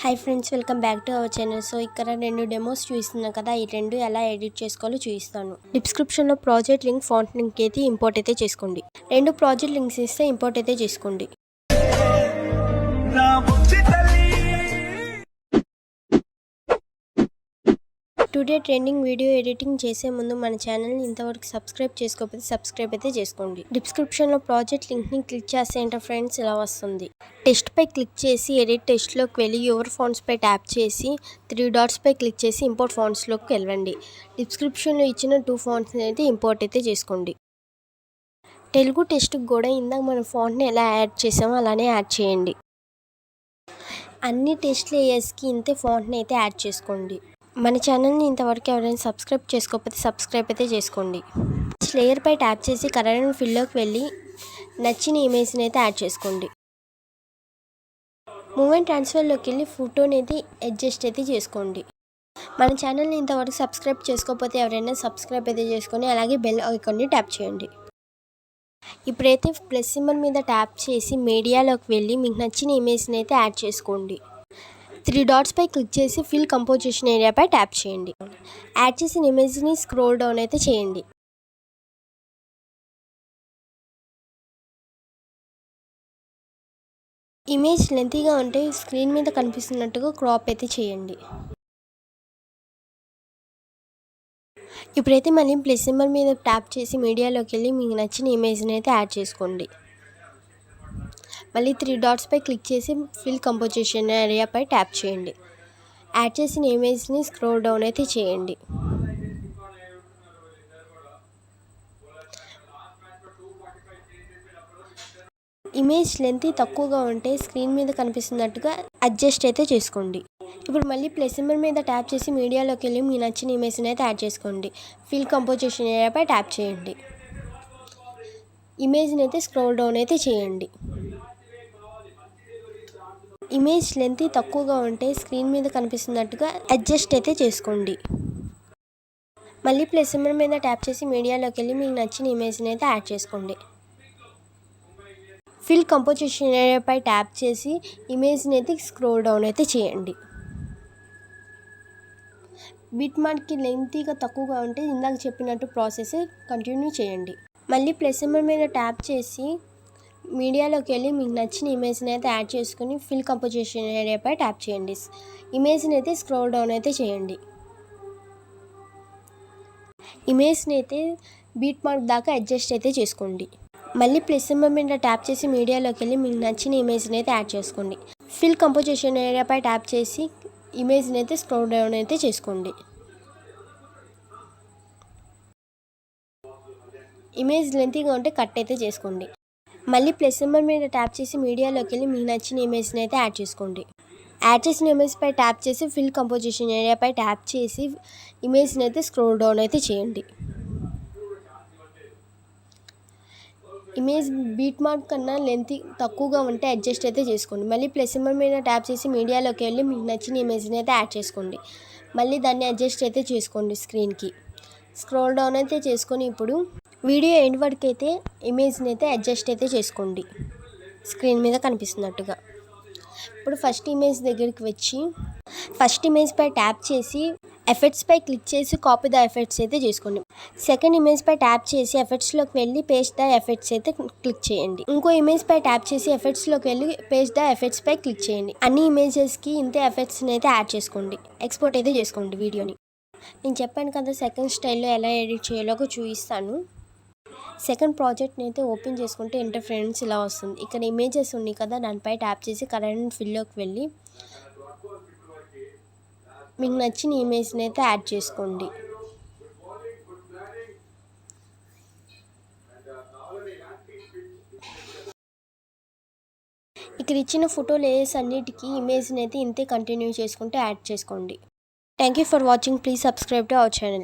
Hi friends, welcome back to our channel. So ఇక్కడ 2 demos చూపిస్తున్నా కదా, ఈ 2 ఎలా ఎడిట్ చేసుకోవాలో చూపిస్తాను. డిస్క్రిప్షన్లో ప్రాజెక్ట్ లింక్, ఫాంట్ లింక్ అయితే ఇంపోర్ట్ అయితే చేసుకోండి. 2 ప్రాజెక్ట్ లింక్స్ ఇస్తే ఇంపోర్ట్ అయితే చేసుకోండి. టుడే ట్రెండింగ్ వీడియో ఎడిటింగ్ చేసే ముందు మన ఛానల్ని ఇంతవరకు సబ్స్క్రైబ్ చేసుకోకపోతే సబ్స్క్రైబ్ అయితే చేసుకోండి. డిస్క్రిప్షన్లో ప్రాజెక్ట్ లింక్ని క్లిక్ చేస్తే ఏంటో ఫ్రెండ్స్ ఇలా వస్తుంది. టెస్ట్పై క్లిక్ చేసి ఎడిట్ టెస్ట్లోకి వెళ్ళి యువర్ ఫాంట్స్పై ట్యాప్ చేసి 3 డాట్స్పై క్లిక్ చేసి ఇంపోర్ట్ ఫాంట్స్లోకి వెళ్ళండి. డిస్క్రిప్షన్లో ఇచ్చిన 2 ఫాంట్స్ని అయితే ఇంపోర్ట్ అయితే చేసుకోండి. తెలుగు టెస్ట్కి కూడా ఇందాక మన ఫాంట్ని ఎలా యాడ్ చేసామో అలానే యాడ్ చేయండి. అన్ని టెస్ట్ లేయర్స్కి ఇంతే ఫాంట్ని అయితే యాడ్ చేసుకోండి. మన ఛానల్ని ఇంతవరకు ఎవరైనా సబ్స్క్రైబ్ చేసుకోకపోతే సబ్స్క్రైబ్ అయితే చేసుకోండి. లేయర్పై ట్యాప్ చేసి కరెంట్ ఫిల్లోకి వెళ్ళి నచ్చిన ఇమేజ్ని అయితే యాడ్ చేసుకోండి. మూమెంట్ ట్రాన్స్ఫర్లోకి వెళ్ళి ఫోటోని అయితే అడ్జస్ట్ అయితే చేసుకోండి. మన ఛానల్ని ఇంతవరకు సబ్స్క్రైబ్ చేసుకోకపోతే ఎవరైనా సబ్స్క్రైబ్ అయితే చేసుకొని అలాగే బెల్ ఐకాన్ని ట్యాప్ చేయండి. ఇప్పుడైతే ప్లస్ సింబల్ మీద ట్యాప్ చేసి మీడియాలోకి వెళ్ళి మీకు నచ్చిన ఇమేజ్ని అయితే యాడ్ చేసుకోండి. 3 డాట్స్పై క్లిక్ చేసి ఫిల్ కంపోజిషన్ ఏరియాపై ట్యాప్ చేయండి. యాడ్ చేసిన ఇమేజ్ని స్క్రోల్ డౌన్ అయితే చేయండి. ఇమేజ్ లెంతీగా ఉంటే స్క్రీన్ మీద కనిపిస్తున్నట్టుగా క్రాప్ అయితే చేయండి. ఇప్పుడైతే మళ్ళీ ప్లస్ సింబల్ మీద ట్యాప్ చేసి మీడియాలోకి వెళ్ళి మీకు నచ్చిన ఇమేజ్ని అయితే యాడ్ చేసుకోండి. మళ్ళీ 3 డాట్స్పై క్లిక్ చేసి ఫిల్ కంపోజిషన్ ఏరియాపై ట్యాప్ చేయండి. యాడ్ చేసిన ఇమేజ్ని స్క్రోల్ డౌన్ అయితే చేయండి. ఇమేజ్ లెంత్ తక్కువగా ఉంటే స్క్రీన్ మీద కనిపిస్తున్నట్టుగా అడ్జస్ట్ అయితే చేసుకోండి. ఇప్పుడు మళ్ళీ ప్లస్ సింబల్ మీద ట్యాప్ చేసి మీడియాలోకి వెళ్ళి మీ నచ్చిన ఇమేజ్ని అయితే యాడ్ చేసుకోండి. ఫిల్ కంపోజిషన్ ఏరియాపై ట్యాప్ చేయండి. ఇమేజ్ని అయితే స్క్రోల్ డౌన్ అయితే చేయండి. ఇమేజ్ లెంత్ తక్కువగా ఉంటే స్క్రీన్ మీద కనిపిస్తున్నట్టుగా అడ్జస్ట్ అయితే చేసుకోండి. మళ్ళీ ప్లస్ సింబల్ మీద ట్యాప్ చేసి మీడియాలోకి వెళ్ళి మీకు నచ్చిన ఇమేజ్ని అయితే యాడ్ చేసుకోండి. ఫిల్ కంపోజిషన్ ఏరియాపై ట్యాప్ చేసి ఇమేజ్ని అయితే స్క్రోల్ డౌన్ అయితే చేయండి. బిట్ మార్క్కి లెంతీగా తక్కువగా ఉంటే ఇందాక చెప్పినట్టు ప్రాసెస్ కంటిన్యూ చేయండి. మళ్ళీ ప్లస్ సింబల్ మీద ట్యాప్ చేసి మీడియాలోకి వెళ్ళి మీకు నచ్చిన ఇమేజ్ని అయితే యాడ్ చేసుకుని ఫిల్ కంపోజిషన్ ఏరియాపై ట్యాప్ చేయండి. ఇమేజ్ని అయితే స్క్రోల్ డౌన్ అయితే చేయండి. ఇమేజ్ని అయితే బీట్ మార్క్ దాకా అడ్జస్ట్ అయితే చేసుకోండి. మళ్ళీ ప్లస్ సింబల్ మీద ట్యాప్ చేసి మీడియాలోకి వెళ్ళి మీకు నచ్చిన ఇమేజ్ని అయితే యాడ్ చేసుకోండి. ఫిల్ కంపోజిషన్ ఏరియాపై ట్యాప్ చేసి ఇమేజ్ని అయితే స్క్రోల్ డౌన్ అయితే చేసుకోండి. ఇమేజ్ లెంతీగా ఉంటే కట్ అయితే చేసుకోండి. మళ్ళీ ప్లస్ సింబల్ మీద ట్యాప్ చేసి మీడియాలోకి వెళ్ళి మీకు నచ్చిన ఇమేజ్ని అయితే యాడ్ చేసుకోండి. యాడ్ చేసిన ఇమేజ్పై ట్యాప్ చేసి ఫిల్ కంపోజిషన్ ఏరియాపై ట్యాప్ చేసి ఇమేజ్ని అయితే స్క్రోల్ డౌన్ అయితే చేయండి. ఇమేజ్ బీట్ మార్క్ కన్నా లెంత్ తక్కువగా ఉంటే అడ్జస్ట్ అయితే చేసుకోండి. మళ్ళీ ప్లస్ సింబల్ మీద ట్యాప్ చేసి మీడియాలోకి వెళ్ళి మీకు నచ్చిన ఇమేజ్ని అయితే యాడ్ చేసుకోండి. మళ్ళీ దాన్ని అడ్జస్ట్ అయితే చేసుకోండి. స్క్రీన్కి స్క్రోల్ డౌన్ అయితే చేసుకొని ఇప్పుడు వీడియో ఎండ్ వరకు అయితే ఇమేజ్ని అయితే అడ్జస్ట్ అయితే చేసుకోండి స్క్రీన్ మీద కనిపిస్తున్నట్టుగా. ఇప్పుడు ఫస్ట్ ఇమేజ్ దగ్గరికి వచ్చి ఫస్ట్ ఇమేజ్పై ట్యాప్ చేసి ఎఫెక్ట్స్పై క్లిక్ చేసి కాపీ ద ఎఫెక్ట్స్ అయితే చేసుకోండి. సెకండ్ ఇమేజ్పై ట్యాప్ చేసి ఎఫెక్ట్స్లోకి వెళ్ళి పేస్ట్ ద ఎఫెక్ట్స్ అయితే క్లిక్ చేయండి. ఇంకో ఇమేజ్పై ట్యాప్ చేసి ఎఫెక్ట్స్లోకి వెళ్ళి పేస్ట్ ద ఎఫెక్ట్స్పై క్లిక్ చేయండి. అన్ని ఇమేజెస్కి ఇంతే ఎఫెక్ట్స్ని అయితే యాడ్ చేసుకోండి. ఎక్స్పోర్ట్ అయితే చేసుకోండి వీడియోని. నేను చెప్పాను కదా సెకండ్ స్టైల్లో ఎలా ఎడిట్ చేయాలో చూపిస్తాను. సెకండ్ ప్రాజెక్ట్ని అయితే ఓపెన్ చేసుకుంటే ఇంటర్ఫరెన్స్ ఇలా వస్తుంది. ఇక్కడ ఇమేజెస్ ఉన్నాయి కదా, దానిపై ట్యాప్ చేసి కరెంట్ ఫిల్లోకి వెళ్ళి మీకు నచ్చిన ఇమేజ్ని అయితే యాడ్ చేసుకోండి. ఇక్కడ ఇచ్చిన ఫోటో లేయర్స్ అన్నిటికీ ఇమేజ్ని అయితే ఇంతే కంటిన్యూ చేసుకుంటూ యాడ్ చేసుకోండి. Thank you for watching. Please subscribe to our channel.